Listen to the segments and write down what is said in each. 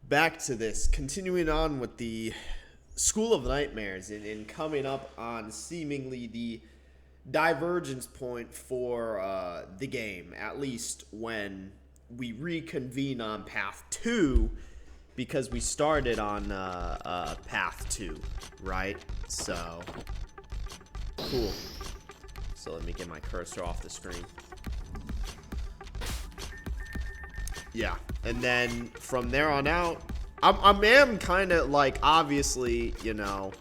back to this, continuing on with the School of Nightmares and coming up on seemingly the divergence point for the game, at least when we reconvene on Path 2, because we started on Path 2, right? So, cool. So let me get my cursor off the screen. Yeah, and then from there on out, I am kind of like, obviously, you know.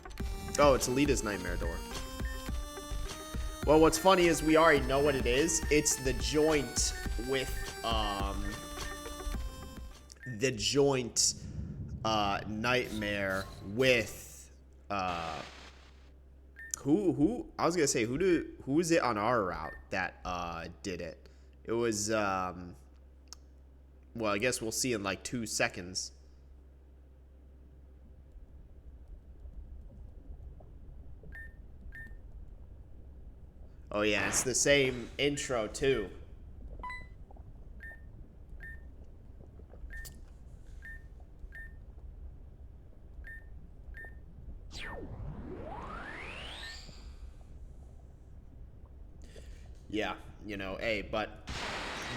Oh, it's Alita's nightmare door. Well, what's funny is we already know what it is. It's the joint with nightmare with who I was gonna say who is it on our route that did it? It was well, I guess we'll see in like 2 seconds. Oh yeah, it's the same intro too. Yeah, you know, hey, but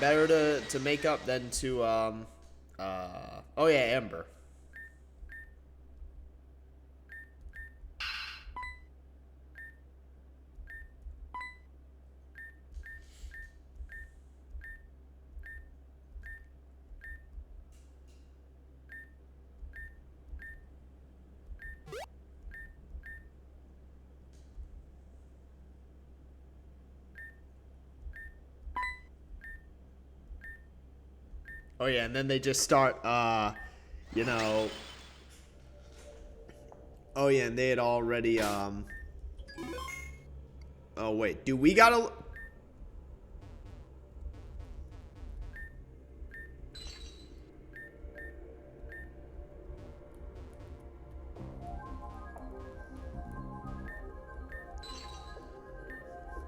better to make up than to oh yeah, Amber. Oh yeah, and then they just start you know. Oh yeah, and they had already oh wait, do we gotta?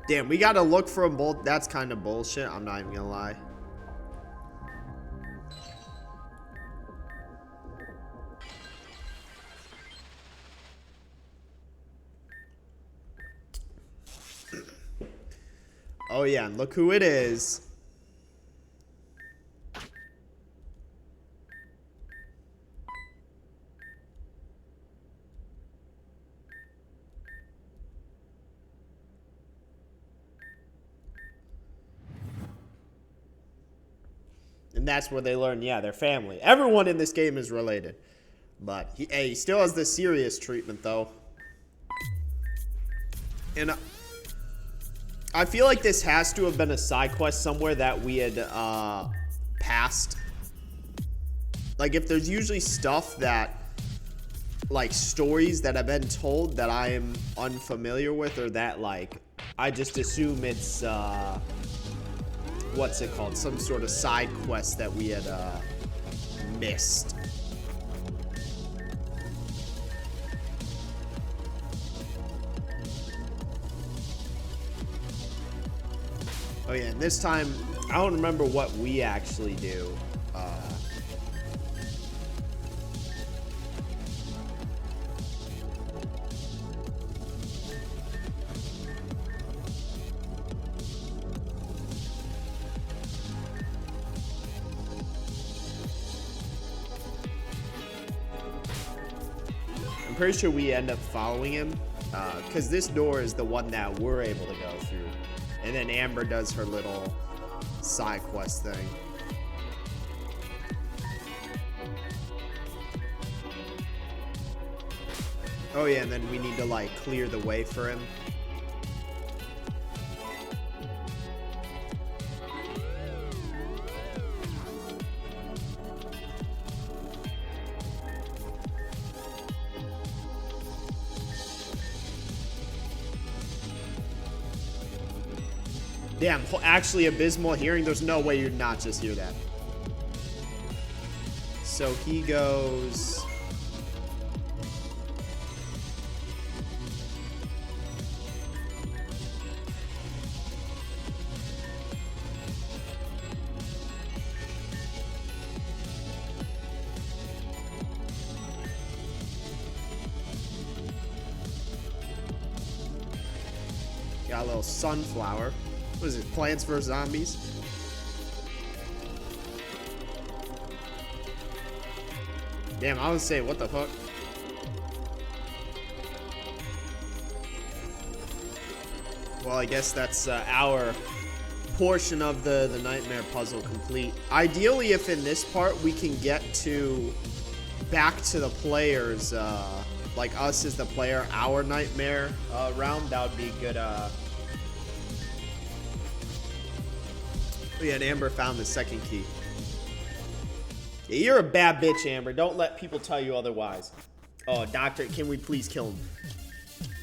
Damn, we gotta look for them both. That's kind of bullshit. I'm not even gonna lie. Oh yeah, and look who it is. And that's where they learn, yeah, they're family. Everyone in this game is related. But he still has the serious treatment, though. And I feel like this has to have been a side quest somewhere that we had passed. Like, if there's usually stuff that, like, stories that have been told that I am unfamiliar with, or that, like, I just assume it's, what's it called? Some sort of side quest that we had missed. Oh yeah, and this time, I don't remember what we actually do. I'm pretty sure we end up following him, because this door is the one that we're able to go through. And then Amber does her little side quest thing. Oh yeah, and then we need to like clear the way for him. Damn, actually abysmal hearing. There's no way you'd not just hear that. So he goes... got a little sunflower. What is it? Plants vs. Zombies? Damn, I was saying, what the fuck? Well, I guess that's our portion of the nightmare puzzle complete. Ideally, if in this part we can get to back to the players, like us as the player, our nightmare round, that would be good. Oh yeah, and Amber found the second key. Yeah, you're a bad bitch, Amber. Don't let people tell you otherwise. Oh, Doctor, can we please kill him?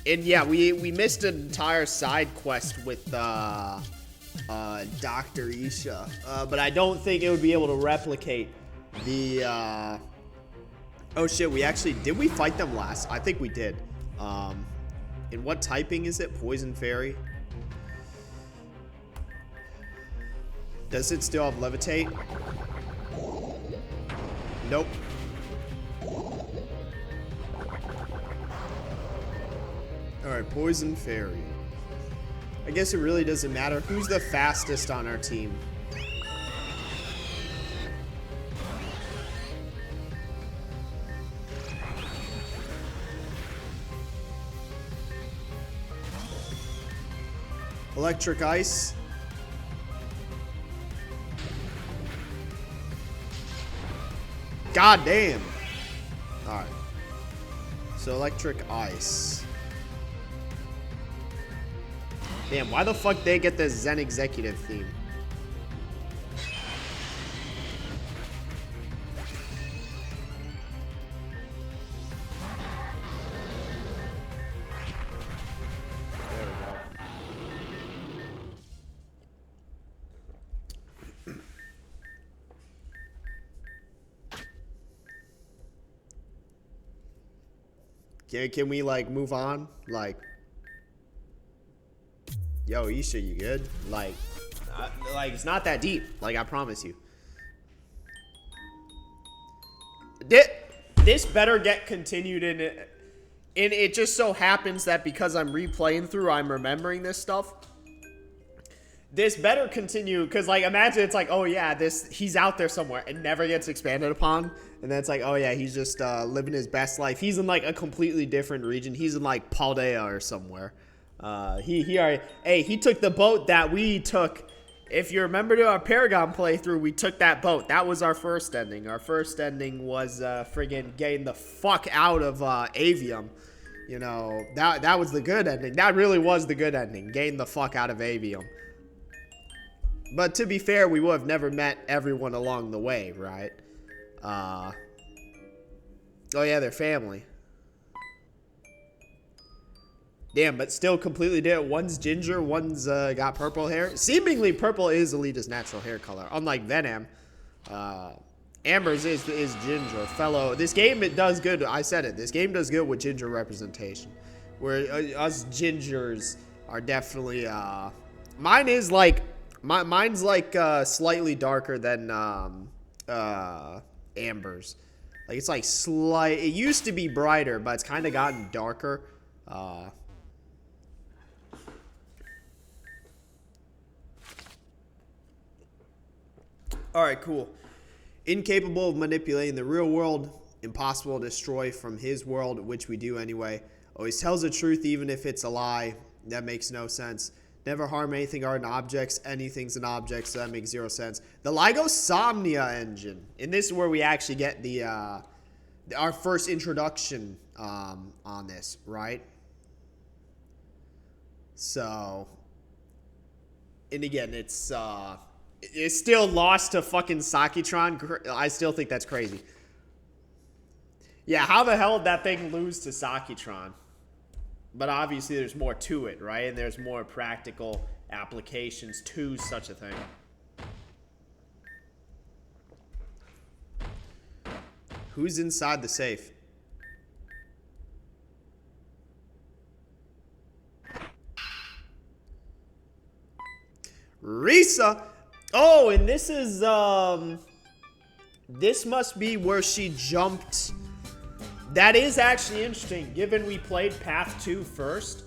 And yeah, we missed an entire side quest with Dr. Isha, but I don't think it would be able to replicate the oh shit, did we fight them last? I think we did. And what typing is it? Poison Fairy? Does it still have Levitate? Nope. Alright, Poison Fairy. I guess it really doesn't matter. Who's the fastest on our team? Electric Ice. God damn. Alright. So Electric Ice. Damn, why the fuck they get the Zen Executive theme? There we go. Can we like move on? Like, yo, Isha, you good? Like it's not that deep. Like, I promise you. This better get continued in it. And it just so happens that because I'm replaying through, I'm remembering this stuff. This better continue, because, like, imagine it's like, oh, yeah, he's out there somewhere and never gets expanded upon. And then it's like, oh, yeah, he's just living his best life. He's in, like, a completely different region. He's in, like, Paldea or somewhere. He took the boat that we took. If you remember to our Paragon playthrough, we took that boat. That was our first ending. Our first ending was friggin' getting the fuck out of Avium. You know, that was the good ending. That really was the good ending. Getting the fuck out of Avium. But to be fair, we would have never met everyone along the way, right? Oh yeah, they're family. Damn, but still completely different. One's ginger, one's got purple hair. Seemingly purple is Alita's natural hair color. Unlike Venom, Amber's is ginger. This game, it does good. I said it. This game does good with ginger representation. Where us gingers are definitely, mine is like, mine's like slightly darker than Amber's. Like, it's like it used to be brighter, but it's kind of gotten darker. Alright, cool. Incapable of manipulating the real world, impossible to destroy from his world, which we do anyway. Always tells the truth even if it's a lie. That makes no sense. Never harm anything or an objects. Anything's an object, so that makes zero sense. The LIGO Somnia engine. And this is where we actually get the our first introduction on this, right? So, and again, it's still lost to fucking Sakitron. I still think that's crazy. Yeah, how the hell did that thing lose to Sakitron? But obviously there's more to it, right? And there's more practical applications to such a thing. Who's inside the safe? Risa! Oh, and this is, this must be where she jumped. That is actually interesting, given we played Path 2 first.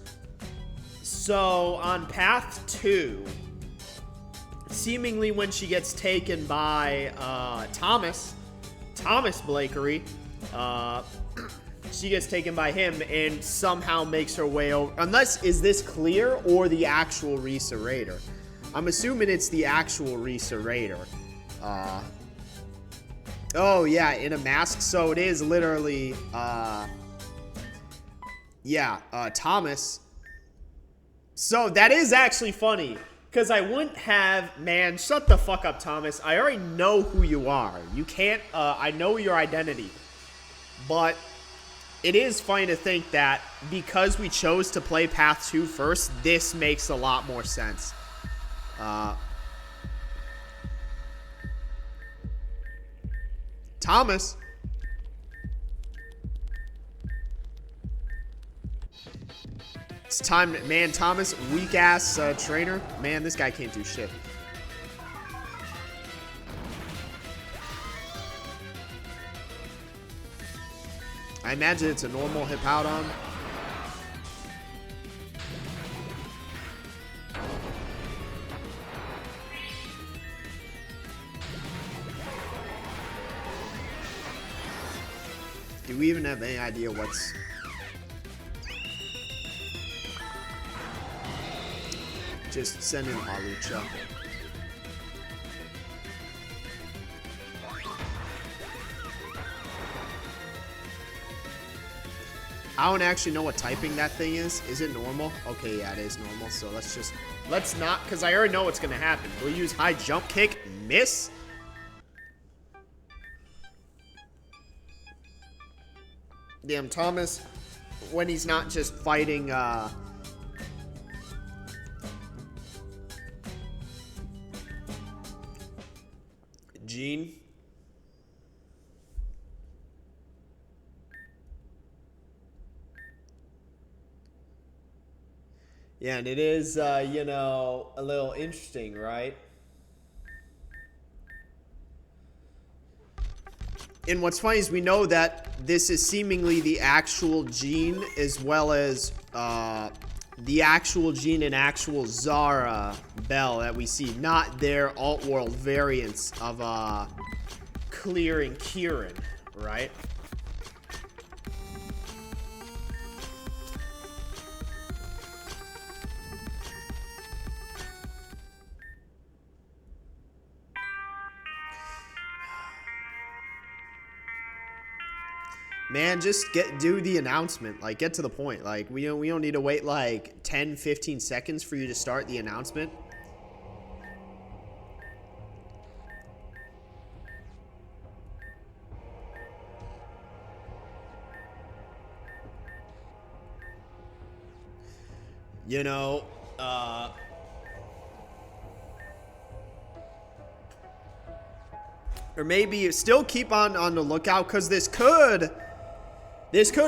So on path 2, seemingly when she gets taken by Thomas Blakery, she gets taken by him and somehow makes her way over. Unless, is this clear or the actual Risa Raider? I'm assuming it's the actual Risa Raider. Oh yeah, in a mask. So it is literally, Thomas. So that is actually funny. Because I wouldn't have, man, shut the fuck up, Thomas. I already know who you are. You can't, I know your identity. But it is funny to think that because we chose to play Path 2 first, this makes a lot more sense. Thomas. It's time, man, Thomas, weak-ass trainer. Man, this guy can't do shit. I imagine it's a normal Hippowdon. Do we even have any idea what's... Just send in Alucha. I don't actually know what typing that thing is. Is it normal? Okay, yeah, it is normal. So let's not, because I already know what's going to happen. We'll use high jump kick, miss. Damn, Thomas, when he's not just fighting, Gene. Yeah, and it is, you know, a little interesting, right? And what's funny is we know that this is seemingly the actual Gene, as well as the actual Gene and actual Zara Bell that we see, not their alt-world variants of Clear and Kieran, right? Man, just do the announcement. Like, get to the point. Like, we don't need to wait like 10, 15 seconds for you to start the announcement. You know, or maybe still keep on the lookout, because this could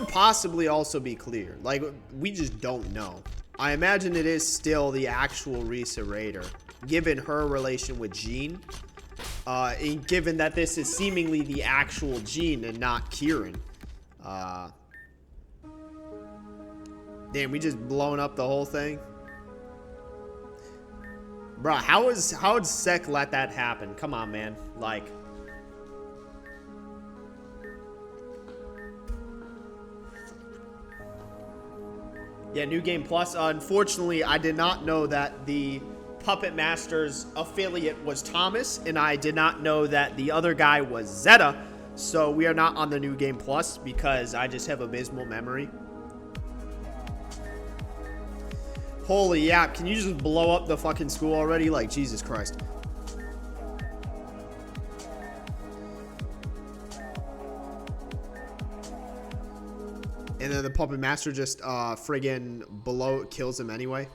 possibly also be clear. Like, we just don't know. I imagine it is still the actual Risa Raider, given her relation with Gene. And given that this is seemingly the actual Gene and not Kieran. Damn, we just blown up the whole thing. Bruh, how would Sek let that happen? Come on, man. Like... Yeah, New Game Plus. Unfortunately, I did not know that the Puppet Masters affiliate was Thomas, and I did not know that the other guy was Zeta. So we are not on the New Game Plus because I just have abysmal memory. Holy yap, can you just blow up the fucking school already? Like, Jesus Christ. And then the Puppet Master just friggin' kills him anyway.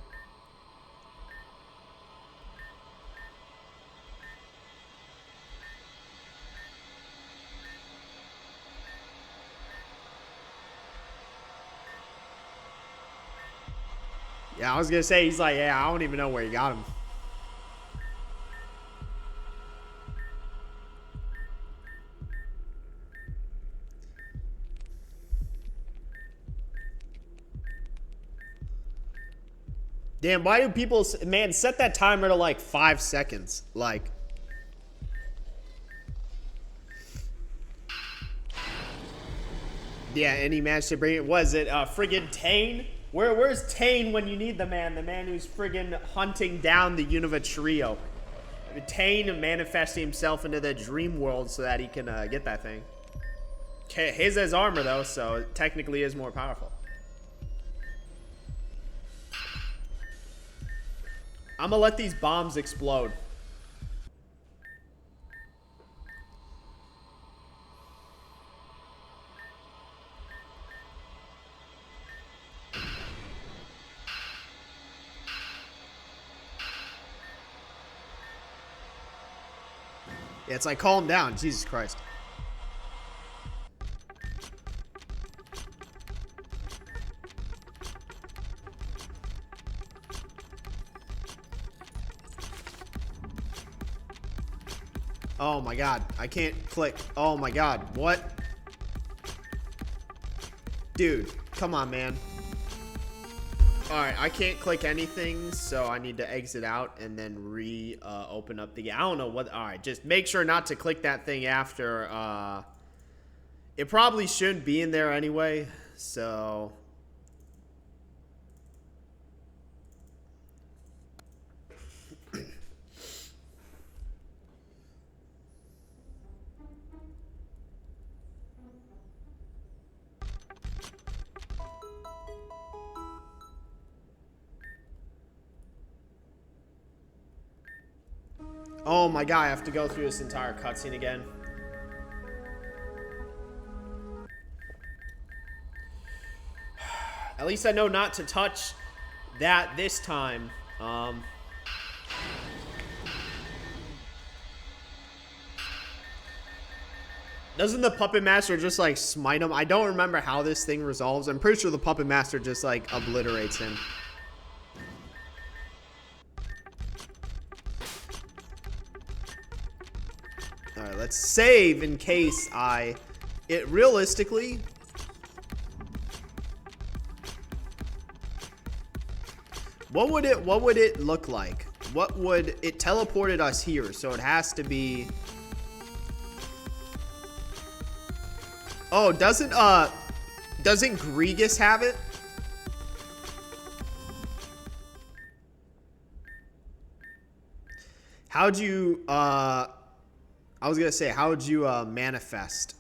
Yeah, I was gonna say, he's like, yeah, I don't even know where he got him. Damn, why do people... Man, set that timer to like 5 seconds. Like... Yeah, any match to bring it. Was it friggin' Tane? Where's Tane when you need the man? The man who's friggin' hunting down the Unova trio. Tane manifesting himself into the dream world so that he can get that thing. His has armor though, so it technically is more powerful. I'm gonna let these bombs explode. Yeah, it's like, calm down. Jesus Christ. Oh my god. I can't click. Oh my god. What? Dude, come on, man. Alright, I can't click anything, so I need to exit out and then open up the... I don't know what... Alright, just make sure not to click that thing after... It probably shouldn't be in there anyway, so... Oh my god, I have to go through this entire cutscene again. At least I know not to touch that this time. Doesn't the Puppet Master just like smite him? I don't remember how this thing resolves. I'm pretty sure the Puppet Master just like obliterates him. Alright, let's save in case it realistically... What would it look like? It teleported us here, so it has to be... Oh, doesn't Grigus have it? How'd you, I was gonna say, how'd you, manifest?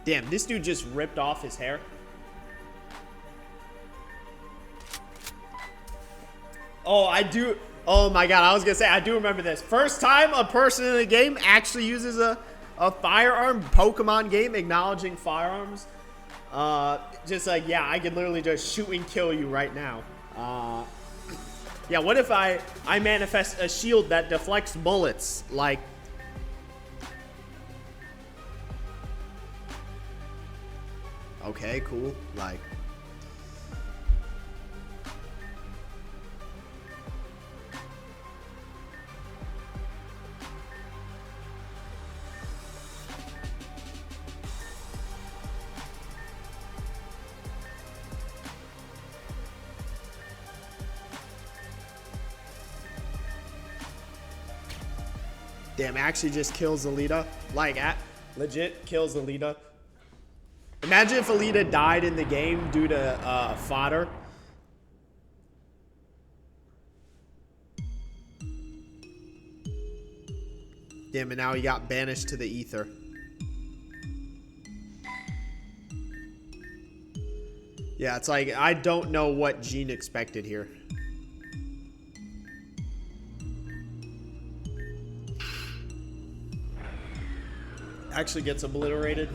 Damn, this dude just ripped off his hair. Oh, I do. Oh my god, I was gonna say, I do remember this. First time a person in the game actually uses a firearm. Pokemon game acknowledging firearms. Just like, yeah, I can literally just shoot and kill you right now. Yeah, what if I manifest a shield that deflects bullets? Like... Okay, cool. Like... Damn, actually just kills Alita. Like, legit kills Alita. Imagine if Alita died in the game due to fodder. Damn, and now he got banished to the ether. Yeah, it's like, I don't know what Gene expected here. Actually gets obliterated.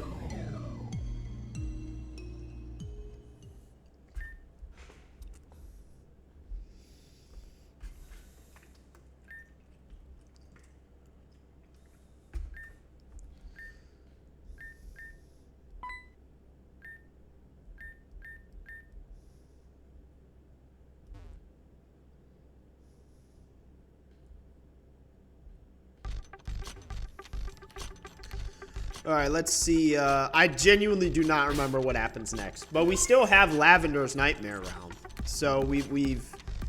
All right, let's see. I genuinely do not remember what happens next, but we still have Lavender's nightmare round. So we've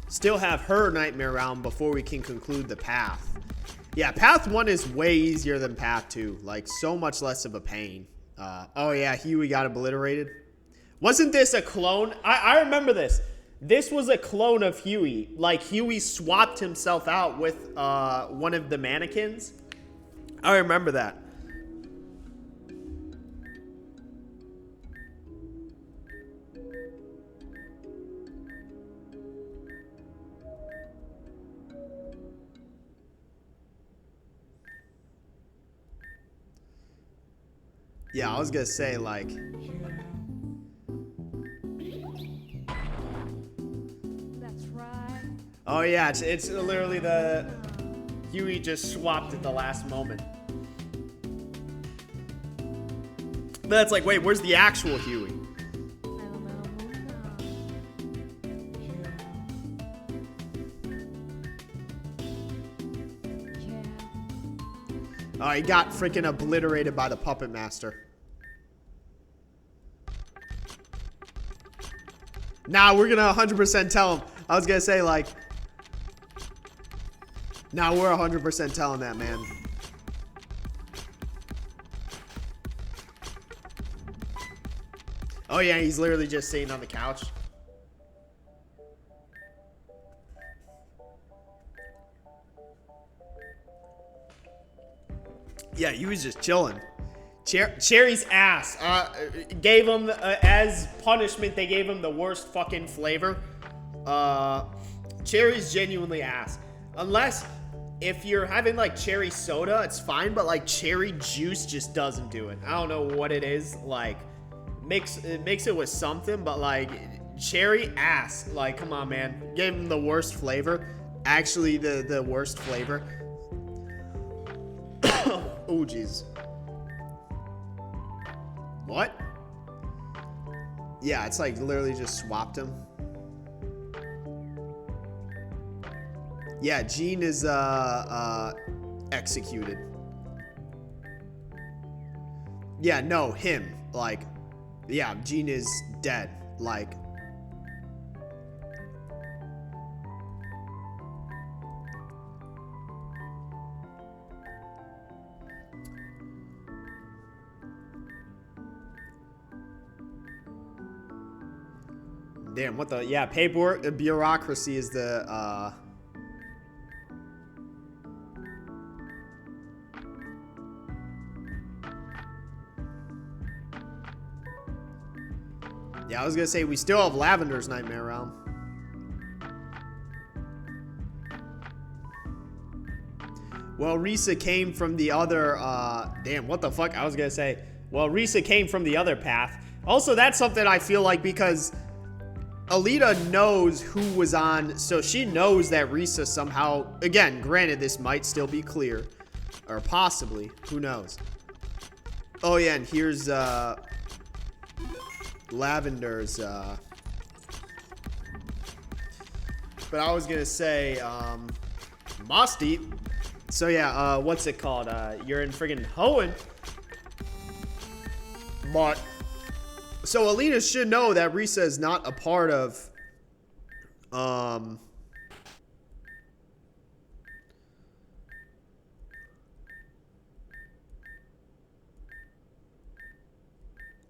still have her nightmare round before we can conclude the path. Yeah, path 1 is way easier than path 2. Like, so much less of a pain. Oh yeah, Huey got obliterated. Wasn't this a clone? I remember this. This was a clone of Huey. Like, Huey swapped himself out with one of the mannequins. I remember that. Yeah, I was gonna say, like... That's right. Oh yeah, it's literally the... Huey just swapped at the last moment. But that's like, wait, where's the actual Huey? Oh, he got freaking obliterated by the Puppet Master. Nah, we're gonna 100% tell him. I was gonna say, like... Nah, we're 100% telling that, man. Oh yeah, he's literally just sitting on the couch. Yeah, he was just chilling. Cherry's ass. Gave him, as punishment, they gave him the worst fucking flavor. Cherry's genuinely ass. Unless, if you're having, like, cherry soda, it's fine, but, like, cherry juice just doesn't do it. I don't know what it is. Like, mix it with something, but, like, cherry ass. Like, come on, man. Gave him the worst flavor. Actually, the worst flavor. Oh, jeez. What? Yeah, it's like literally just swapped him. Yeah, Gene is executed. Yeah, no, him. Like, yeah, Gene is dead. Like, damn, what the... Yeah, paperwork, bureaucracy is the, Yeah, I was gonna say, we still have Lavender's nightmare round. Well, Risa came from the other, damn, what the fuck? I was gonna say, well, Risa came from the other path. Also, that's something I feel like, because Alita knows who was on, so she knows that Risa somehow, again, granted, this might still be clear, or possibly, who knows. Oh yeah, and here's, Lavender's, but I was gonna say, Moss Deep. So yeah, what's it called? You're in friggin' Hoenn. But, so Alita should know that Risa is not a part of,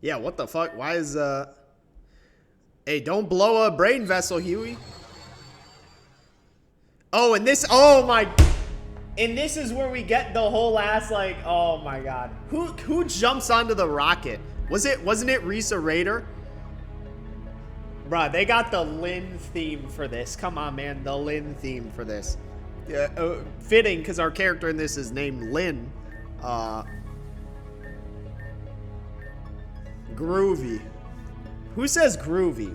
yeah, what the fuck? Why is, hey, don't blow a brain vessel, Huey. Oh, and this, oh my, and this is where we get the whole ass, like, oh my god. Who jumps onto the rocket? Wasn't it Risa Raider? Bruh, they got the Lynn theme for this. Come on, man, the Lynn theme for this. Yeah, fitting, because our character in this is named Lynn. Groovy. Who says groovy?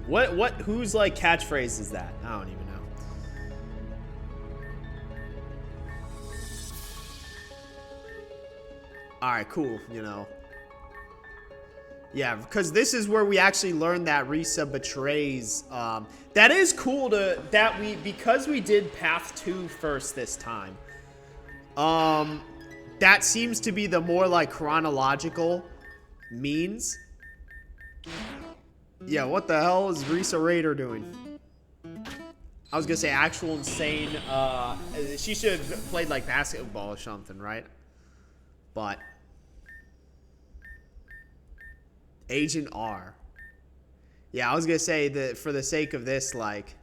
Whose, like, catchphrase is that? I don't even know. Alright, cool, you know. Yeah, because this is where we actually learn that Risa betrays. That is cool because we did Path 2 first this time. that seems to be the more like chronological means. Yeah, what the hell is Risa Raider doing? I was gonna say actual insane. She should have played like basketball or something, right? But Agent R. Yeah, I was gonna say that for the sake of this, like.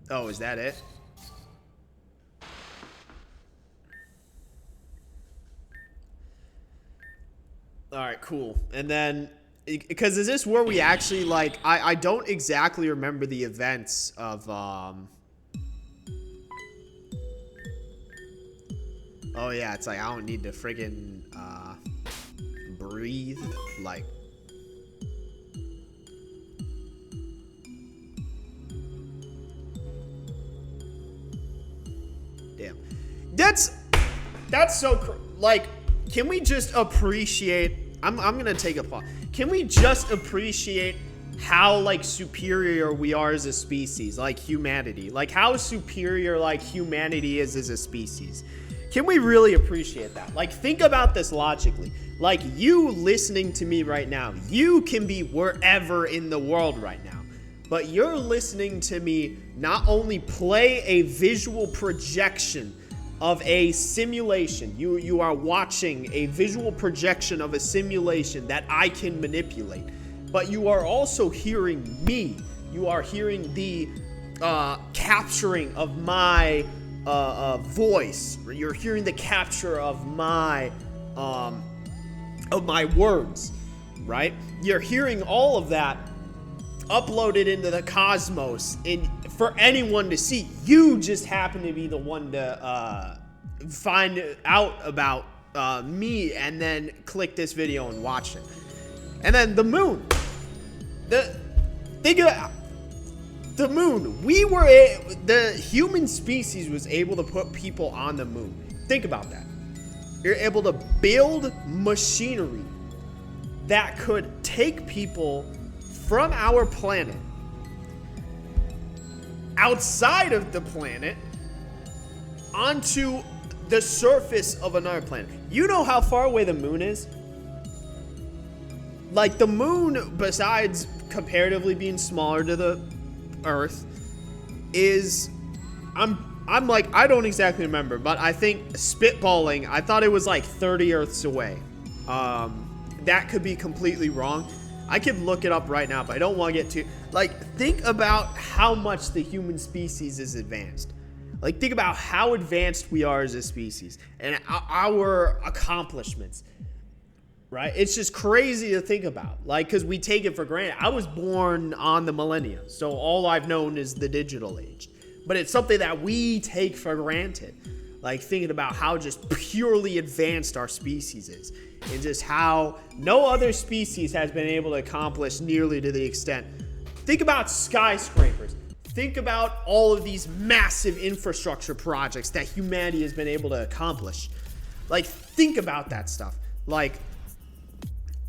Oh, is that it? All right, cool. And then, because is this where we actually, like, I don't exactly remember the events of, oh yeah, it's like, I don't need to friggin', breathe, like. Damn. That's so, like, can we just appreciate, I'm gonna take a pause. Can we just appreciate how, like, superior we are as a species, like humanity? Like, how superior, like, humanity is as a species. Can we really appreciate that? Like, think about this logically. Like, you listening to me right now, you can be wherever in the world right now. But you're listening to me not only play a visual projection of a simulation. You are watching a visual projection of a simulation that I can manipulate. But you are also hearing me. You are hearing the capturing of my voice. You're hearing the capture of my words, right? You're hearing all of that uploaded into the cosmos, and for anyone to see. You just happen to be the one to find out about me and then click this video and watch it. And then the moon. Think of the moon. The human species was able to put people on the moon. Think about that. You're able to build machinery that could take people from our planet outside of the planet onto the surface of another planet. You know how far away the moon is? Like, the moon, besides comparatively being smaller to the Earth, is, I'm like, I don't exactly remember, but I think spitballing, I thought it was like 30 Earths away. That could be completely wrong. I could look it up right now, but I don't want to get too, like, think about how much the human species is advanced. Like, think about how advanced we are as a species and our accomplishments, right? It's just crazy to think about, like, because we take it for granted. I was born on the millennium, so all I've known is the digital age. But it's something that we take for granted. Like, thinking about how just purely advanced our species is. And just how no other species has been able to accomplish nearly to the extent. Think about skyscrapers. Think about all of these massive infrastructure projects that humanity has been able to accomplish. Like, think about that stuff. Like,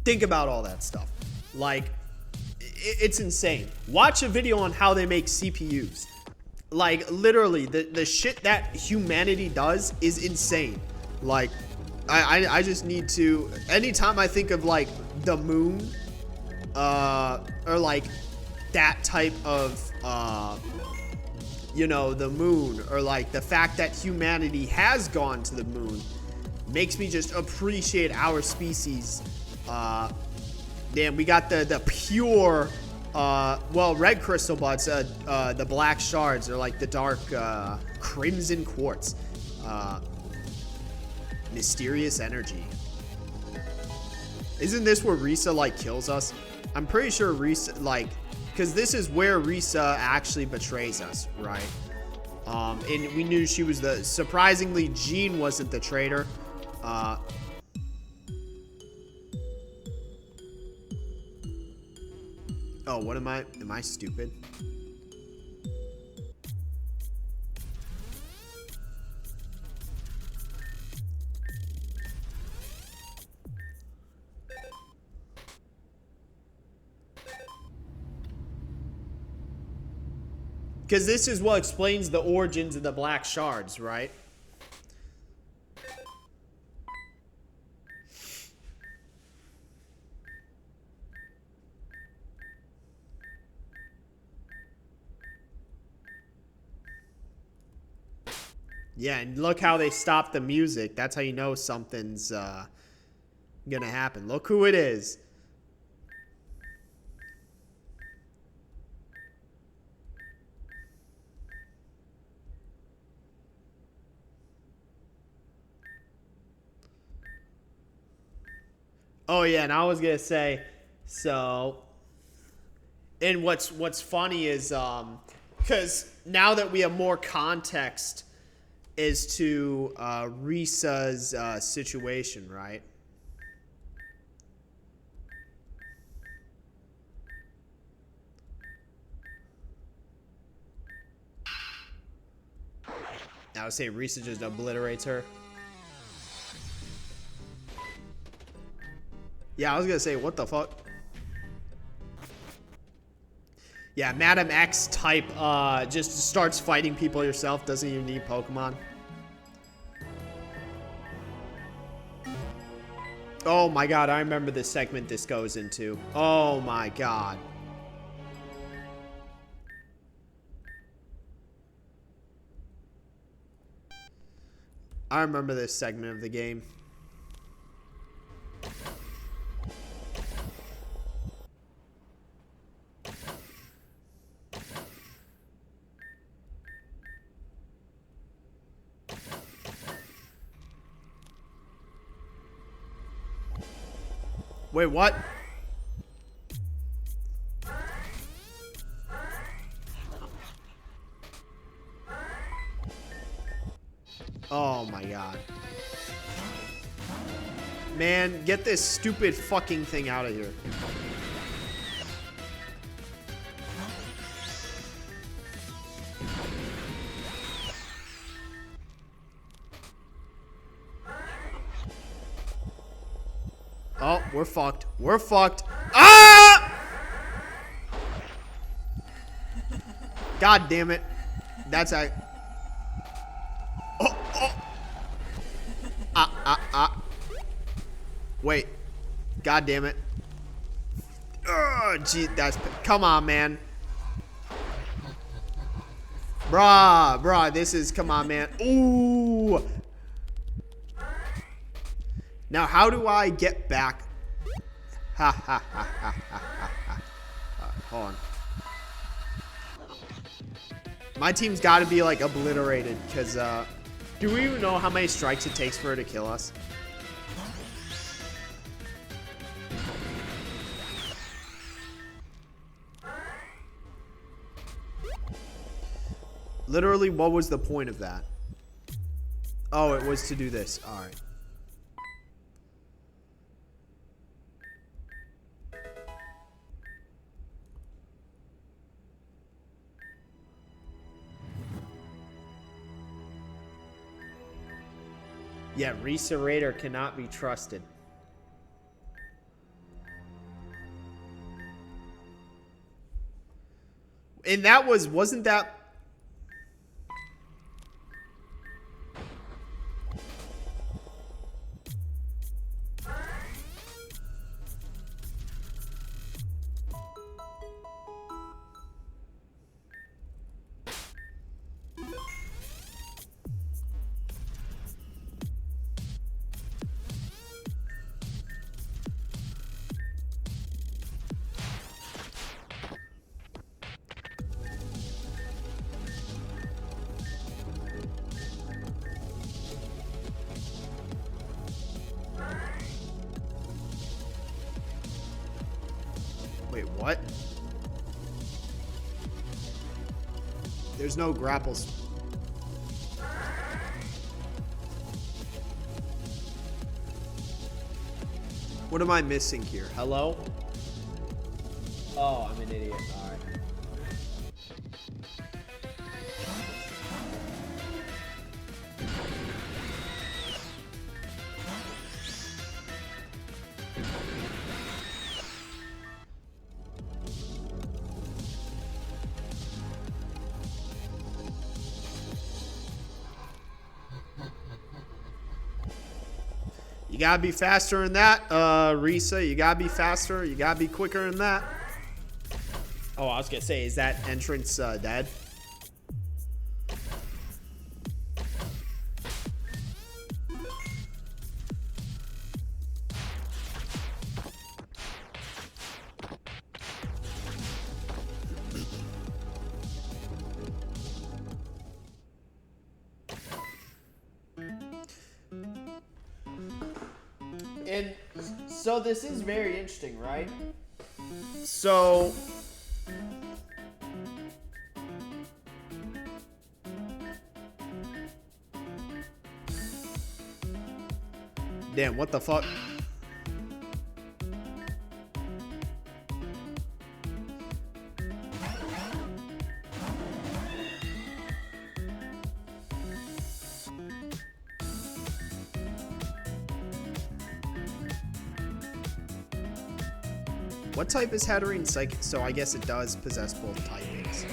think about all that stuff. Like, it's insane. Watch a video on how they make CPUs. Like, literally, the shit that humanity does is insane. Like, I just need to, anytime I think of, like, the moon, or, like, that type of, you know, the moon, or, like, the fact that humanity has gone to the moon, makes me just appreciate our species. Damn, we got the pure, well, red crystal buds, the black shards, are like the dark, crimson quartz. Mysterious energy. Isn't this where Risa, like, kills us? I'm pretty sure Risa, like, because this is where Risa actually betrays us, right? And we knew she was surprisingly, Jean wasn't the traitor. Oh, what am I stupid? Because this is what explains the origins of the black shards, right? Yeah, and look how they stopped the music. That's how you know something's gonna happen. Look who it is. Oh yeah, and I was gonna say, so, and what's funny is because now that we have more context as to Risa's situation, right? I would say Risa just obliterates her. Yeah, I was gonna say, what the fuck? Yeah, Madam X type just starts fighting people yourself, doesn't even need Pokemon. Oh my god, I remember the segment this goes into. Oh my god. I remember this segment of the game. Wait, what? Oh my god. Man, get this stupid fucking thing out of here. Oh, we're fucked. We're fucked. Ah! God damn it. That's a... Oh, oh. Wait. God damn it. Oh, gee, that's... Come on, man. Bruh, this is... Come on, man. Ooh. Now, how do I get back? Ha, ha, ha, ha, ha, ha. Hold on. My team's got to be, like, obliterated, because, do we even know how many strikes it takes for her to kill us? Literally, what was the point of that? Oh, it was to do this. All right. Yeah, Risa Raider cannot be trusted. And that wasn't that... Wait, what? There's no grapples. What am I missing here? Hello? Oh, I'm an idiot. All right. You gotta be faster than that, Risa. You gotta be faster. You gotta be quicker than that. Oh, I was gonna say, is that entrance dead? And so this is very interesting, right? So damn, what the fuck? What type is Hatterene Psychic? So I guess it does possess both typings.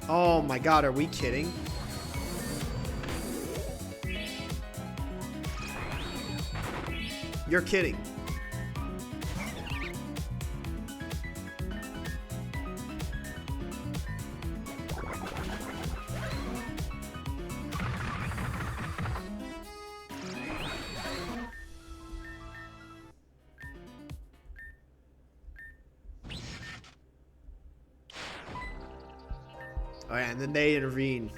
Oh my god, are we kidding? You're kidding. Oh yeah, and then they intervene.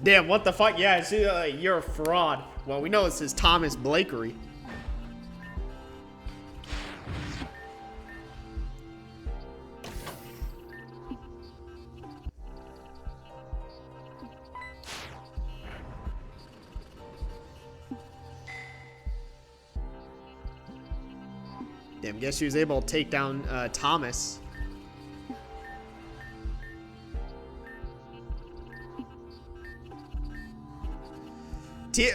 Damn, what the fuck? Yeah, you're a fraud. Well, we know this is Thomas Blakery. Damn, guess she was able to take down Thomas.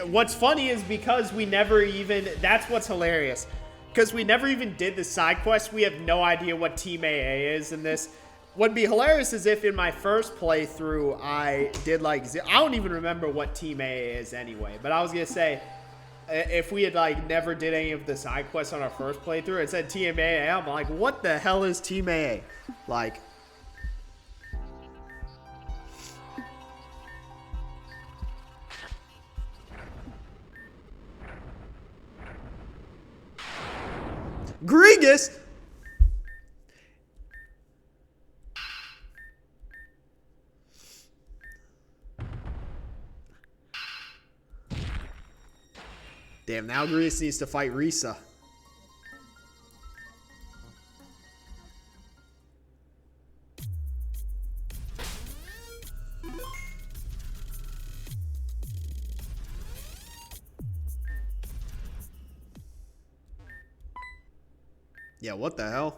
What's funny is because we never even, that's what's hilarious. Because we never even did the side quest, we have no idea what Team AA is in this. What'd be hilarious is if in my first playthrough I did like, I don't even remember what Team AA is anyway. But I was going to say, if we had like never did any of the side quests on our first playthrough, it said Team AA, I'm like, what the hell is Team AA? Like, Grigus. Damn, now Grigus needs to fight Risa. Yeah, what the hell?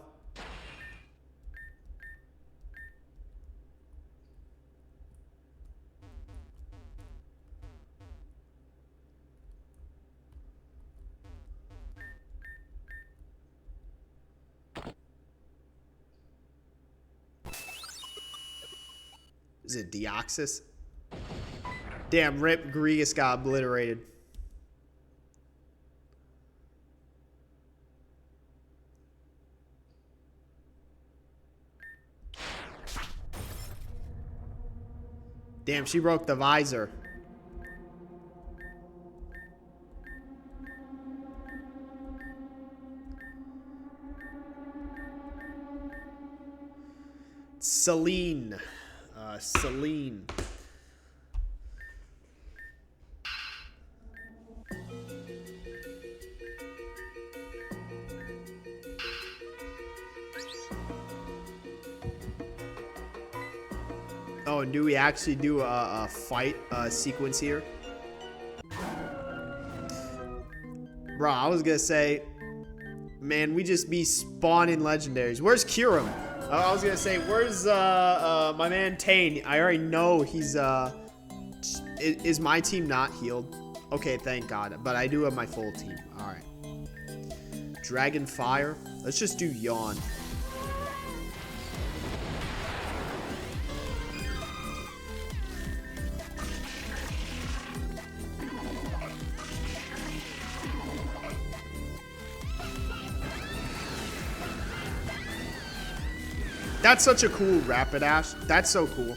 Is it Deoxys? Damn, rip, Grigus got obliterated. Damn, she broke the visor. Celine. Celine. Oh, and do we actually do a fight sequence here? Bro, I was gonna say, man, we just be spawning legendaries. Where's Kirim? I was gonna say, where's my man Tane? I already know he's is my team not healed? Okay, thank God. But I do have my full team. All right. Dragon Fire. Let's just do Yawn. That's such a cool Rapidash. That's so cool.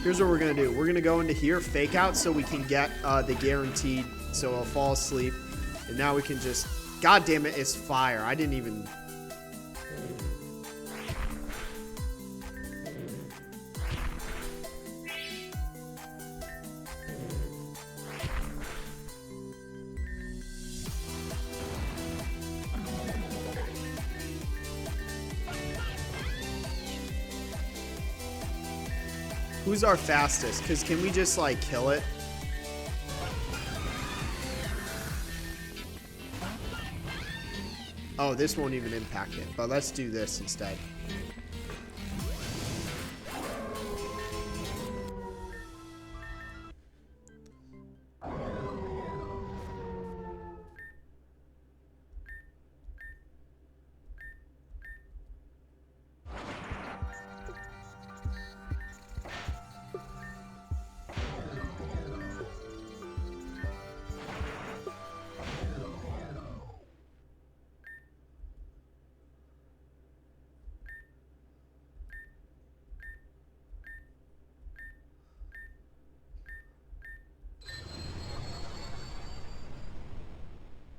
Here's what we're going to do. We're going to go into here, fake out, so we can get the guaranteed. So I'll fall asleep. And now we can just... God damn it, it's fire. I didn't even... Who's our fastest? Because can we just, like, kill it? Oh, this won't even impact it. But let's do this instead.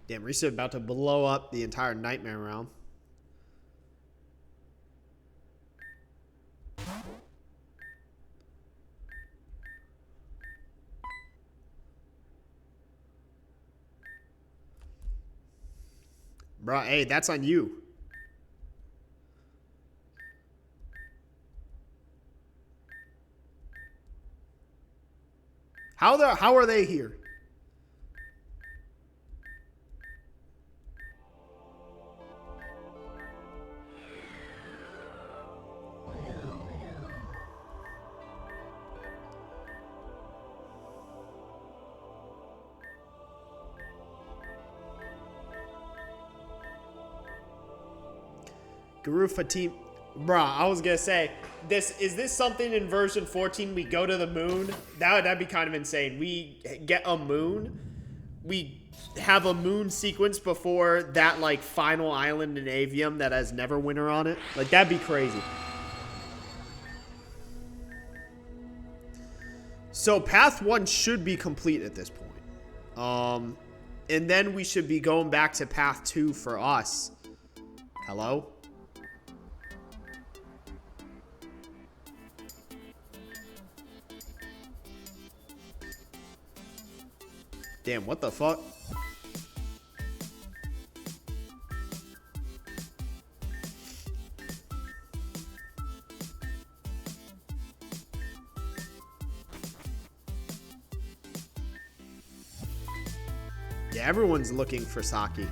Damn, Risa about to blow up the entire Nightmare Realm. Bruh, hey, that's on you. How are they here? Guru Fatim, bruh, I was gonna say, is this something in version 14? We go to the moon? That'd be kind of insane. We get a moon. We have a moon sequence before that, like, final island in Avium that has Neverwinter on it. Like, that'd be crazy. So path 1 should be complete at this point. And then we should be going back to path 2 for us. Hello? Damn, what the fuck? Yeah, everyone's looking for Saki.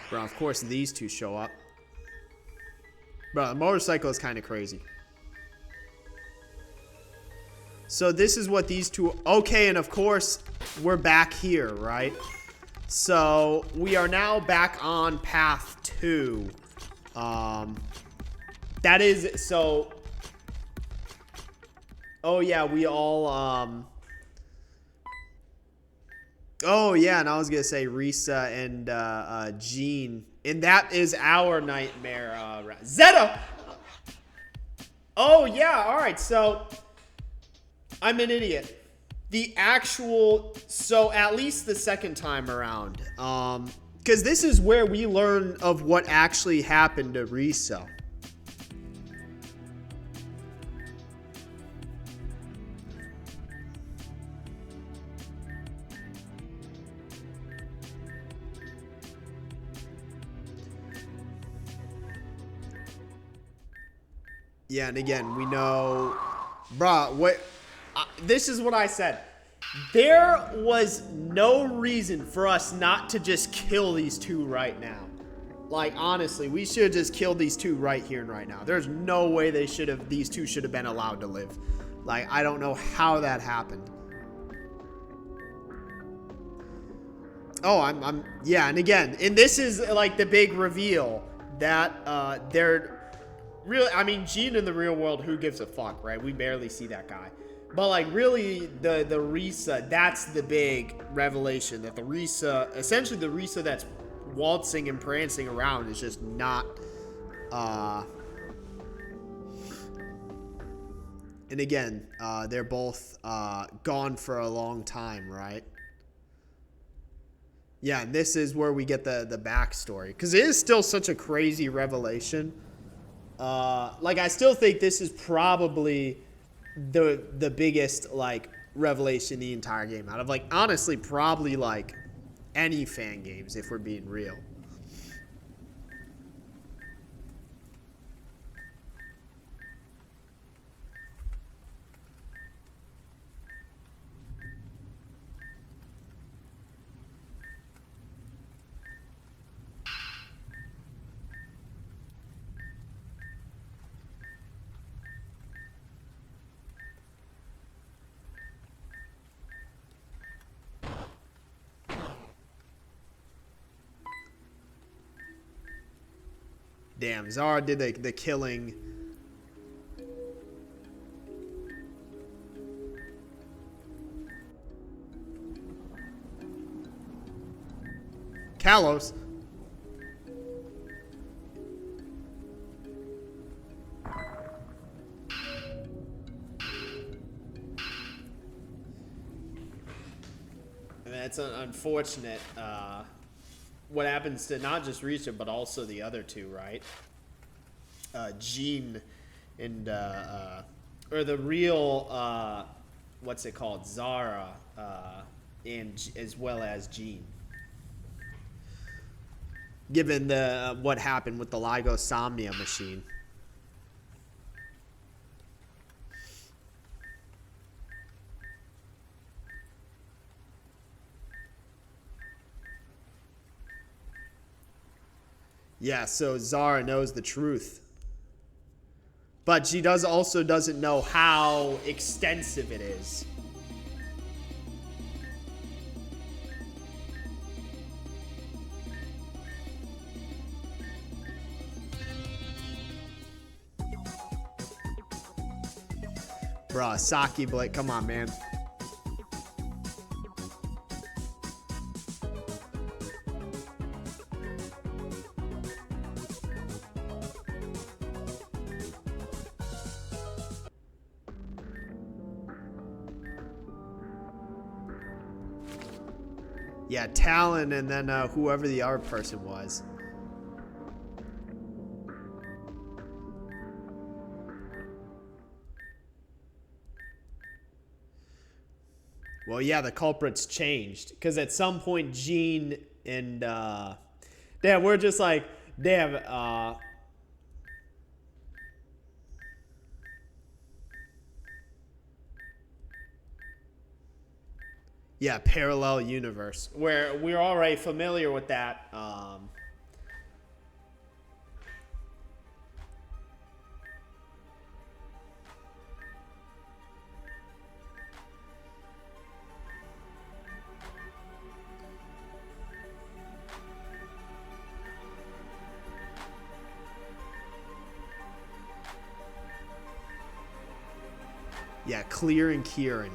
Bro, of course these two show up. Bro, the motorcycle is kind of crazy. So this is what these two... Okay, and of course, we're back here, right? So we are now back on path 2. That is... So... Oh, yeah, we all... Oh, yeah, and I was going to say Risa and Jean. And that is our nightmare. Zeta! Oh, yeah, all right, so I'm an idiot. The actual... So at least the second time around. Because this is where we learn of what actually happened to Risa. Yeah, and again, we know... Bruh, what... this is what I said. There was no reason for us not to just kill these two right now. Like, honestly, we should have just killed these two right here and right now. There's no way these two should have been allowed to live. Like, I don't know how that happened. Oh, yeah, and again, and this is, like, the big reveal that, they're... Really, I mean, Gene in the real world, who gives a fuck, right? We barely see that guy. But like really the Risa, that's the big revelation, that the Risa, essentially the Risa that's waltzing and prancing around is just not and again, they're both gone for a long time, right? Yeah, and this is where we get the backstory, because it is still such a crazy revelation. Like I still think this is probably the biggest like revelation in the entire game, out of like honestly probably like any fan games, if we're being real. Damn, Zara did the killing. Kalos. And that's unfortunate. What happens to not just Risa, but also the other two, right? Jean and or the real what's it called, Zara, and as well as Jean. Given the what happened with the Lygosomnia machine. Yeah, so Zara knows the truth. But she doesn't know how extensive it is. Bruh, Saki Blake, come on, man. Yeah, Talon and then whoever the other person was. Well, yeah, the culprit's changed. Because at some point, Jean and... damn, we're just like... Damn, yeah, parallel universe. Where we're already familiar with that. Yeah, Clear and Kieran.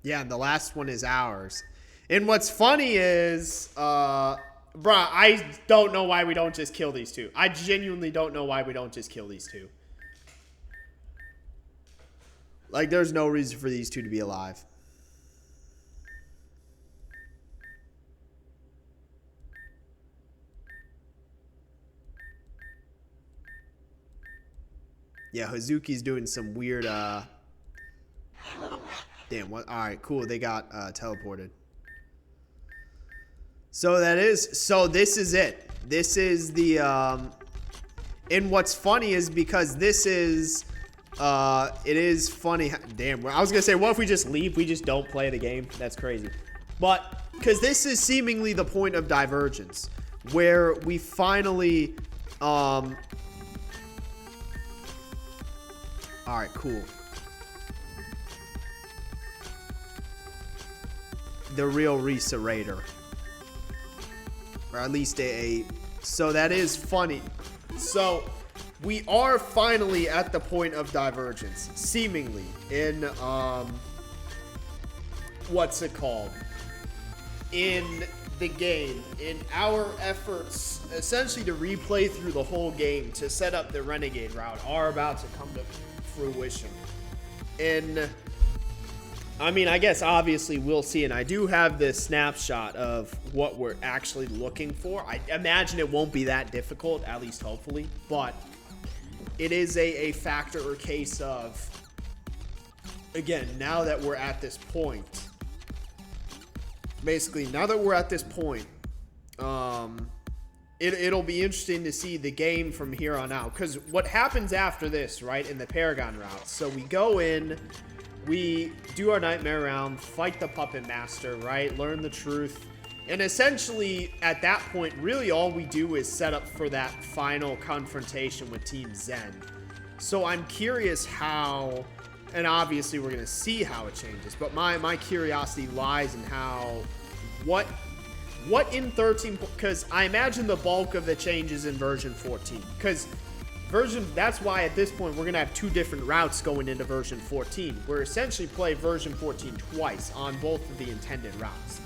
Yeah, and the last one is ours. And what's funny is, bruh, I don't know why we don't just kill these two. I genuinely don't know why we don't just kill these two. Like, there's no reason for these two to be alive. Yeah, Hazuki's doing some weird, damn, what? Alright, cool. They got teleported. So this is it. This is the, and what's funny is because this is, it is funny. Damn, I was going to say, what if we just leave? We just don't play the game? That's crazy. But, because this is seemingly the point of Divergence, where we finally, alright, cool. The real Risa Raider. Or at least so that is funny. So, we are finally at the point of Divergence, seemingly, in, what's it called? In the game, in our efforts, essentially to replay through the whole game to set up the Renegade route, are about to come to fruition. And I mean, I guess obviously we'll see, and I do have this snapshot of what we're actually looking for. I imagine it won't be that difficult, at least hopefully, but it is a factor or case of, again, now that we're at this point, basically, now that we're at this point, it'll be interesting to see the game from here on out, because what happens after this, right, in the Paragon route, so we go in, we do our Nightmare round, fight the Puppet Master, right? Learn the truth. And essentially, at that point, really all we do is set up for that final confrontation with Team Zen. So I'm curious how, and obviously we're going to see how it changes, but my curiosity lies in how, what in 13, because I imagine the bulk of the changes in version 14, because that's why at this point we're going to have two different routes going into version 14. We're essentially play version 14 twice on both of the intended routes.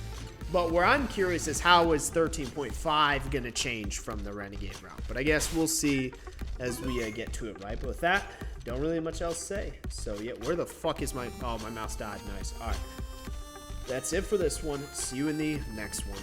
But where I'm curious is how is 13.5 going to change from the Renegade route. But I guess we'll see as we get to it, right? But with that, don't really have much else to say. So yeah, where the fuck is my mouse died. Nice. All right. That's it for this one. See you in the next one.